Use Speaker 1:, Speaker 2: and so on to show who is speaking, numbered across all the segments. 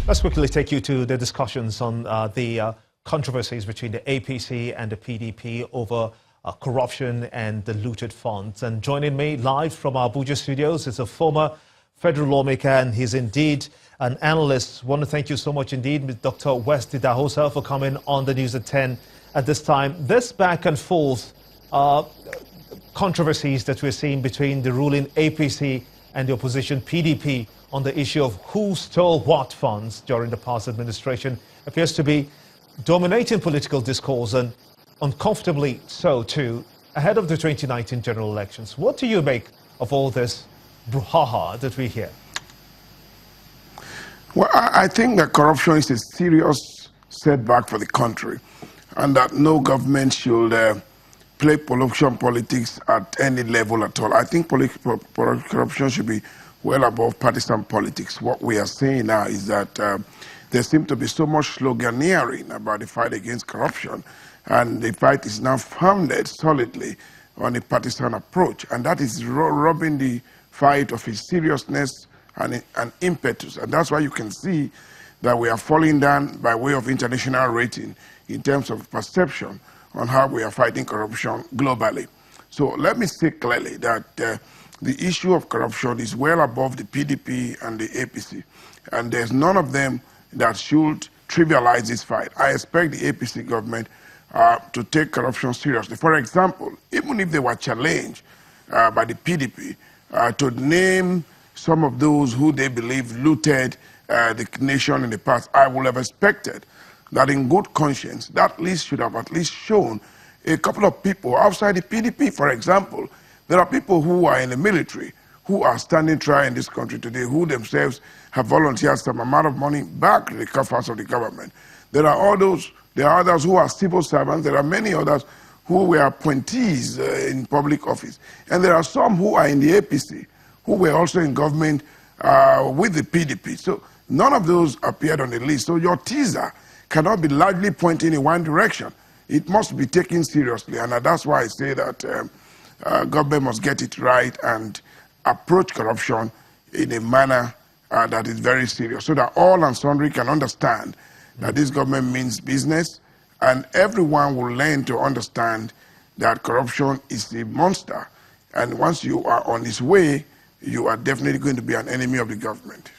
Speaker 1: Let's quickly take you to the discussions on the controversies between the APC and the PDP over corruption and the looted funds. And joining me live from our Abuja studios is a former federal lawmaker, and he's indeed an analyst. I want to thank you so much indeed, Dr. West Idahosa, for coming on the News at 10 at this time. This back and forth controversies that we're seeing between the ruling APC and the opposition PDP on the issue of who stole what funds during the past administration appears to be dominating political discourse, and uncomfortably so too, ahead of the 2019 general elections. What do you make of all this brouhaha that we hear?
Speaker 2: Well, I think that corruption is a serious setback for the country, and that no government should play corruption politics at any level at all. I think corruption should be well above partisan politics. What we are saying now is that there seems to be so much sloganeering about the fight against corruption, and the fight is now founded solidly on a partisan approach, and that is robbing the fight of its seriousness and impetus. And that's why you can see that we are falling down by way of international rating in terms of perception on how we are fighting corruption globally. So let me say clearly that the issue of corruption is well above the PDP and the APC, and there's none of them that should trivialize this fight. I expect the APC government to take corruption seriously. For example, even if they were challenged by the PDP to name some of those who they believe looted the nation in the past, I would have expected that in good conscience, that list should have at least shown a couple of people outside the PDP. For example, there are people who are in the military who are standing trial in this country today, who themselves have volunteered some amount of money back to the coffers of the government. There are others who are civil servants. There are many others who were appointees in public office. And there are some who are in the APC, who were also in government with the PDP. So none of those appeared on the list. So your teaser cannot be largely pointing in one direction. It must be taken seriously. And that's why I say that government must get it right and approach corruption in a manner that is very serious, so that all and sundry can understand that this government means business, and everyone will learn to understand that corruption is a monster. And once you are on its way, you are definitely going to be an enemy of the government.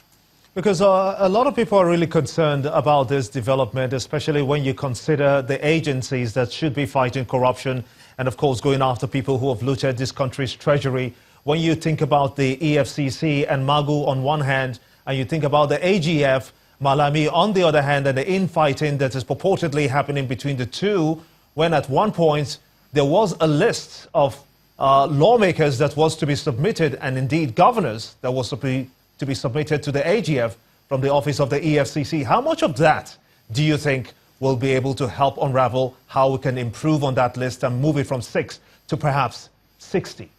Speaker 1: Because a lot of people are really concerned about this development, especially when you consider the agencies that should be fighting corruption and, of course, going after people who have looted this country's treasury. When you think about the EFCC and Magu on one hand, and you think about the AGF, Malami on the other hand, and the infighting that is purportedly happening between the two, when at one point there was a list of lawmakers that was to be submitted, and indeed governors that was to be submitted to the AGF from the office of the EFCC. How much of that do you think will be able to help unravel how we can improve on that list and move it from 6 to perhaps 60?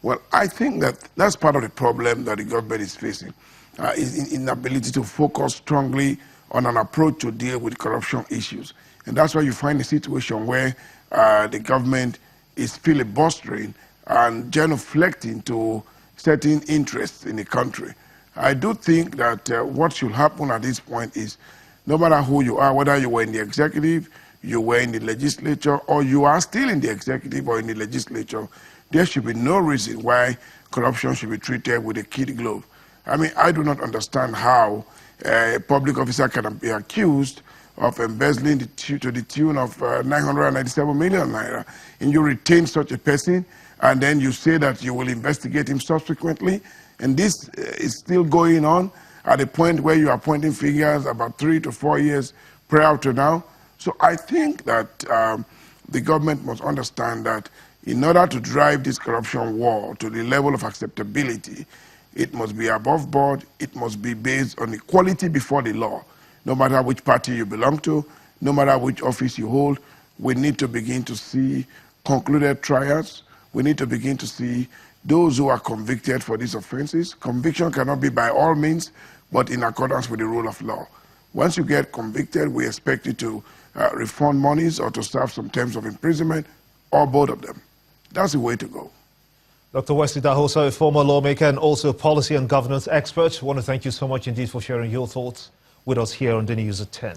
Speaker 2: Well, I think that that's part of the problem that the government is facing, is inability to focus strongly on an approach to deal with corruption issues. And that's why you find a situation where the government is filibustering and genuflecting to certain interests in the country. I do think that what should happen at this point is, no matter who you are, whether you were in the executive, you were in the legislature, or you are still in the executive or in the legislature, there should be no reason why corruption should be treated with a kid glove. I mean, I do not understand how a public officer can be accused of embezzling to the tune of 997 million naira, and you retain such a person, and then you say that you will investigate him subsequently, and this is still going on at a point where you are pointing fingers about 3 to 4 years prior to now. So I think that the government must understand that in order to drive this corruption war to the level of acceptability, it must be above board, it must be based on equality before the law. No matter which party you belong to, no matter which office you hold, we need to begin to see concluded trials. We need to begin to see those who are convicted for these offenses. Conviction cannot be by all means, but in accordance with the rule of law. Once you get convicted, we expect you to refund monies or to serve some terms of imprisonment, or both of them. That's the way to go.
Speaker 1: Dr. Wesley Dahosa, a former lawmaker and also policy and governance expert. I want to thank you so much indeed for sharing your thoughts with us here on the News at 10.